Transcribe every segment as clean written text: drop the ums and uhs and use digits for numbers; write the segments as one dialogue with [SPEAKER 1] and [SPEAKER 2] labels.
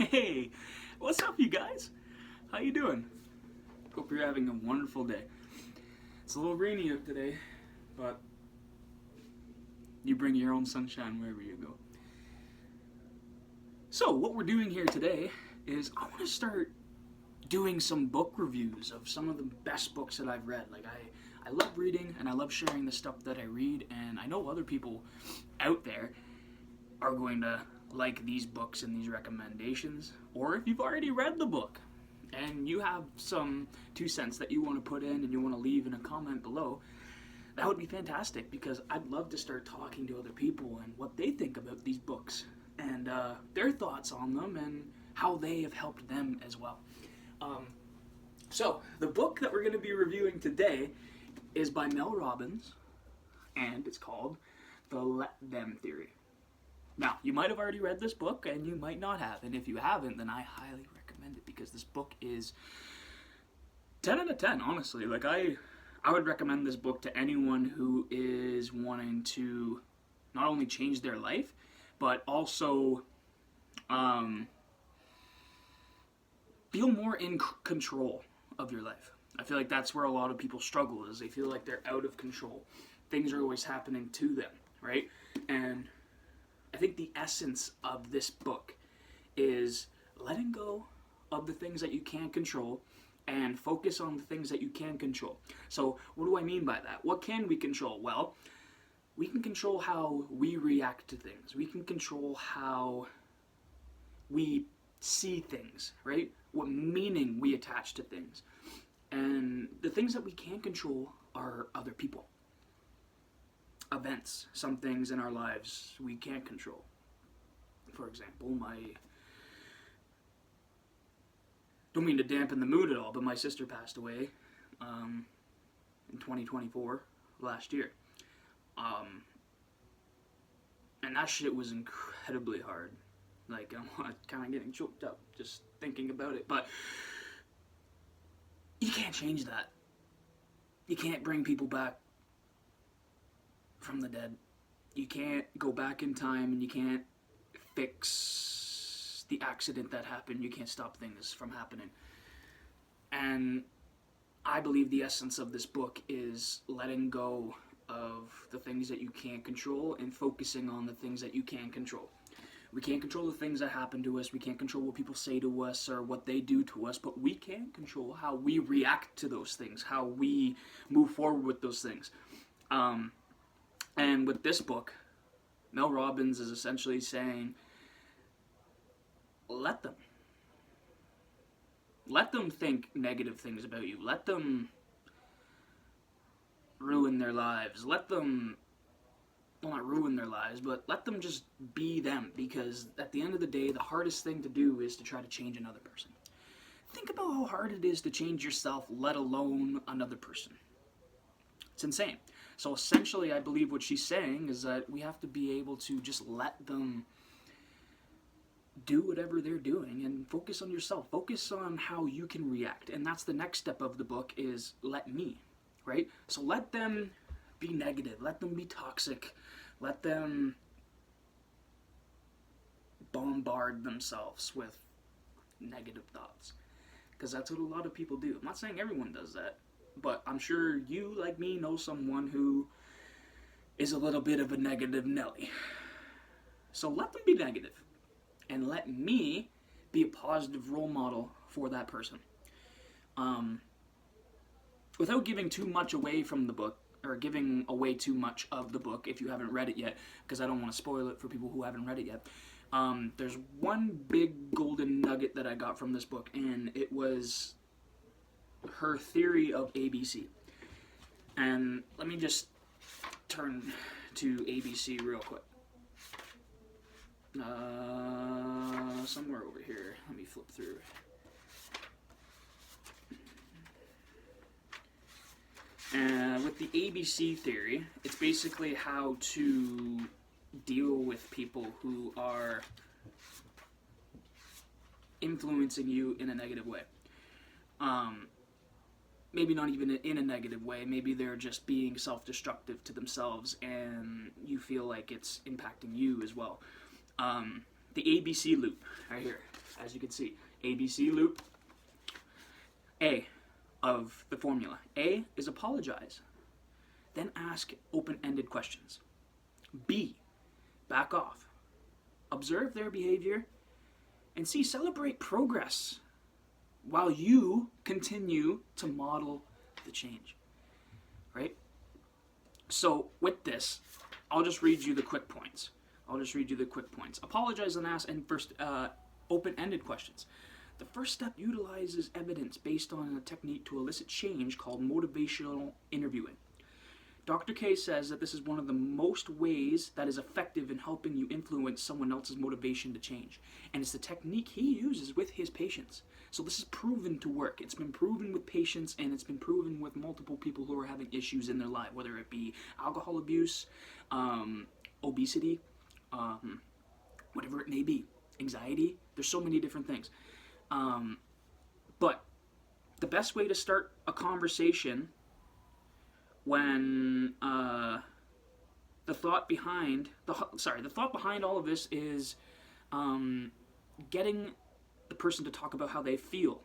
[SPEAKER 1] Hey, what's up, you guys? How you doing? Hope you're having a wonderful day. It's a little rainy out today, but you bring your own sunshine wherever you go. So, what we're doing here today is I want to start doing some book reviews of some of the best books that I've read. I love reading and I love sharing the stuff that I read, and I know other people out there are going to like these books and these recommendations. Or if you've already read the book and you have some 2 cents that you want to put in and you want to leave in a comment below, that would be fantastic, because I'd love to start talking to other people and what they think about these books and their thoughts on them and how they have helped them as well. So, the book that we're going to be reviewing today is by Mel Robbins, and it's called The Let Them Theory. Now, you might have already read this book, and you might not have, and if you haven't, then I highly recommend it, because this book is 10 out of 10, honestly. I would recommend this book to anyone who is wanting to not only change their life, but also feel more in control of your life. I feel like that's where a lot of people struggle, is they feel like they're out of control. Things are always happening to them, right? And I think the essence of this book is letting go of the things that you can't control and focus on the things that you can control. So what do I mean by that? What can we control? Well, we can control how we react to things. We can control how we see things, right? What meaning we attach to things. And the things that we can't control are other people. Events, some things in our lives we can't control. For example, don't mean to dampen the mood at all, but my sister passed away in 2024, last year. And that shit was incredibly hard. Like, I'm kind of getting choked up just thinking about it. But you can't change that. You can't bring people back from the dead. You can't go back in time, and you can't fix the accident that happened. You can't stop things from happening. And I believe the essence of this book is letting go of the things that you can't control and focusing on the things that you can control. We can't control the things that happen to us. We can't control what people say to us or what they do to us, but we can control how we react to those things, how we move forward with those things. And with this book, Mel Robbins is essentially saying, let them. Let them think negative things about you. Let them ruin their lives. Let them, well, not ruin their lives, but let them just be them, because at the end of the day, the hardest thing to do is to try to change another person. Think about how hard it is to change yourself, let alone another person. It's insane. So essentially, I believe what she's saying is that we have to be able to just let them do whatever they're doing and focus on yourself. Focus on how you can react. And that's the next step of the book, is let me, right? So let them be negative. Let them be toxic. Let them bombard themselves with negative thoughts. Because that's what a lot of people do. I'm not saying everyone does that, but I'm sure you, like me, know someone who is a little bit of a negative Nelly. So let them be negative, and let me be a positive role model for that person. Without giving too much away from the book, or giving away too much of the book if you haven't read it yet, because I don't want to spoil it for people who haven't read it yet. There's one big golden nugget that I got from this book, and it was her theory of ABC. And let me just turn to ABC real quick. Somewhere over here. Let me flip through. With the ABC theory, it's basically how to deal with people who are influencing you in a negative way. Maybe not even in a negative way. Maybe they're just being self-destructive to themselves, and you feel like it's impacting you as well. The the ABC loop right here, as you can see. ABC loop. A of the formula. A is apologize. Then ask open-ended questions. B, back off. Observe their behavior. And C, celebrate progress while you continue to model the change. Right? So with this, I'll just read you the quick points. Apologize and ask, and first, open-ended questions. The first step utilizes evidence based on a technique to elicit change called motivational interviewing. Dr. K says that this is one of the most ways that is effective in helping you influence someone else's motivation to change. And it's the technique he uses with his patients. So this is proven to work. It's been proven with patients, and it's been proven with multiple people who are having issues in their life, whether it be alcohol abuse, obesity, whatever it may be, anxiety. There's so many different things. But the best way to start a conversation when the thought behind all of this is getting the person to talk about how they feel,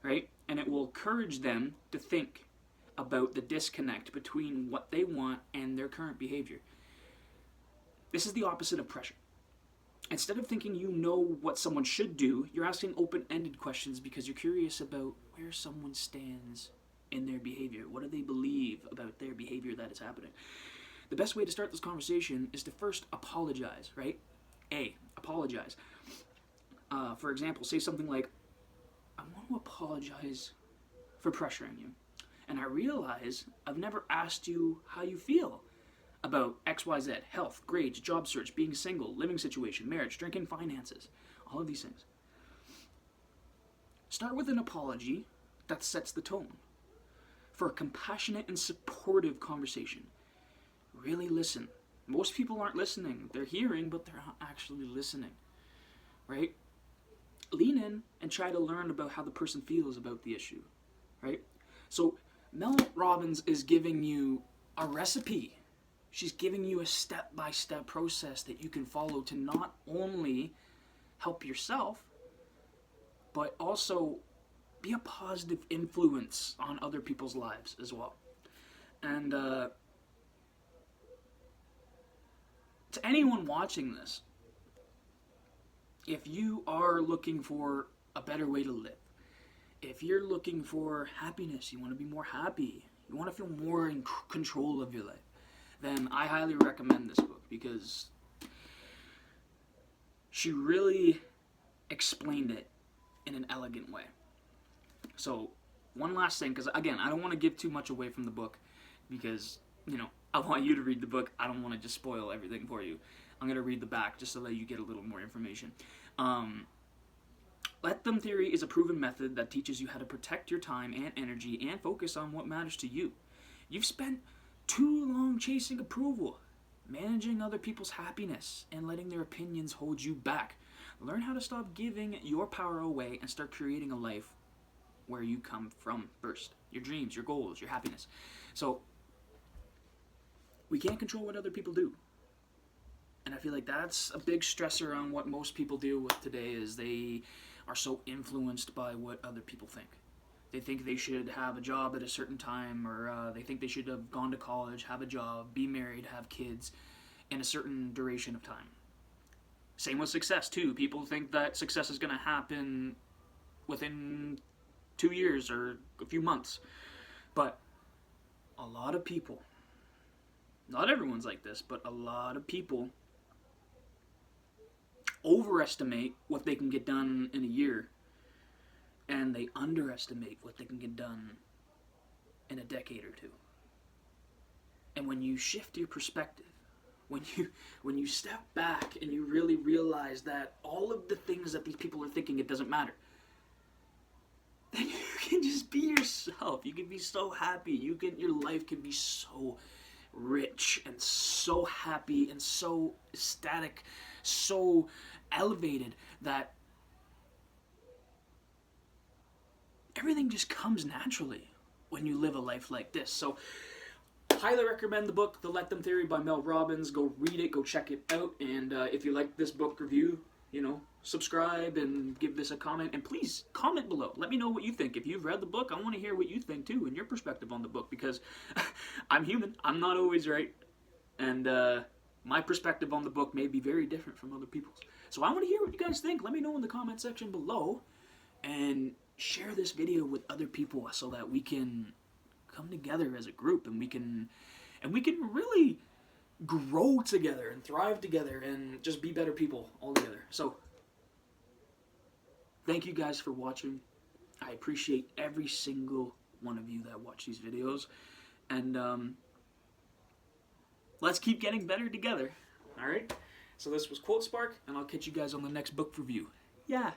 [SPEAKER 1] right? And it will encourage them to think about the disconnect between what they want and their current behavior. This is the opposite of pressure. Instead of thinking you know what someone should do, you're asking open-ended questions because you're curious about where someone stands in their behavior. What do they believe about their behavior that is happening? The best way to start this conversation is to first apologize, right? A, apologize. For example, say something like, I want to apologize for pressuring you. And I realize I've never asked you how you feel about XYZ, health, grades, job search, being single, living situation, marriage, drinking, finances, all of these things. Start with an apology that sets the tone for a compassionate and supportive conversation. Really listen. Most people aren't listening. They're hearing, but they're not actually listening, right? Lean in and try to learn about how the person feels about the issue, right? So Mel Robbins is giving you a recipe. She's giving you a step-by-step process that you can follow to not only help yourself, but also be a positive influence on other people's lives as well. And to anyone watching this, if you are looking for a better way to live, if you're looking for happiness, you want to be more happy, you want to feel more in control of your life, then I highly recommend this book because she really explained it in an elegant way. So, one last thing, because again, I don't want to give too much away from the book because, I want you to read the book. I don't want to just spoil everything for you. I'm going to read the back just to let you get a little more information. Let Them Theory is a proven method that teaches you how to protect your time and energy and focus on what matters to you. You've spent too long chasing approval, managing other people's happiness, and letting their opinions hold you back. Learn how to stop giving your power away and start creating a life where you come from first. Your dreams, your goals, your happiness. So, we can't control what other people do. And I feel like that's a big stressor on what most people deal with today is they are so influenced by what other people think. They think they should have a job at a certain time, or they think they should have gone to college, have a job, be married, have kids in a certain duration of time. Same with success, too. People think that success is going to happen within 2 years or a few months. But a lot of people, not everyone's like this, but a lot of people overestimate what they can get done in a year, and they underestimate what they can get done in a decade or two. And when you shift your perspective, when you step back and you really realize that all of the things that these people are thinking, it doesn't matter, then you can just be yourself. You can be so happy. Your life can be so rich and so happy and so ecstatic, so elevated that everything just comes naturally when you live a life like this. So, highly recommend the book, The Let Them Theory by Mel Robbins. Go read it, go check it out, and if you like this book review, subscribe and give this a comment. And please comment below. Let me know what you think. If you've read the book, I want to hear what you think too and your perspective on the book, because I'm human. I'm not always right. And my perspective on the book may be very different from other people's. So I want to hear what you guys think. Let me know in the comment section below. And share this video with other people so that we can come together as a group and we can really grow together and thrive together and just be better people all together. So thank you guys for watching. I appreciate every single one of you that watch these videos. And let's keep getting better together. Alright? So this was Quote Spark, and I'll catch you guys on the next book review. Yeah.